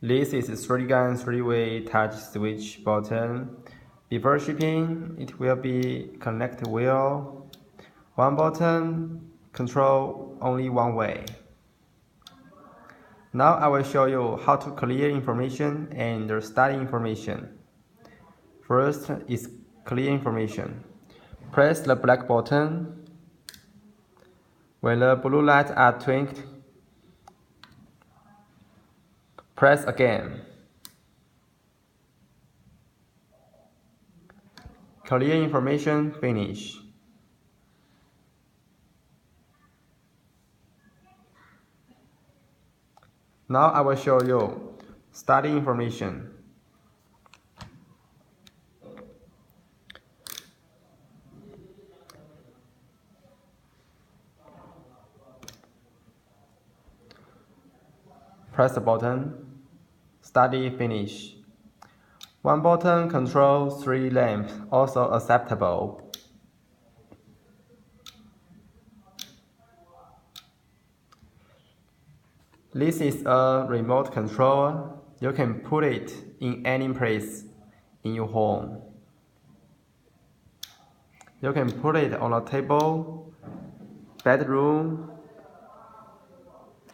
This is a 3-gun 3-way touch switch button. Before shipping, it will be connected wheel. One button, control only one way. Now I will show you how to clear information and study information. First is clear information. Press the black button. When the blue lights are twinked, press again. Clear information finish. Now I will show you study information. Press the button. Study finish. One button controls 3 lamps, also acceptable. This is a remote control. You can put it in any place in your home. You can put it on a table, bedroom,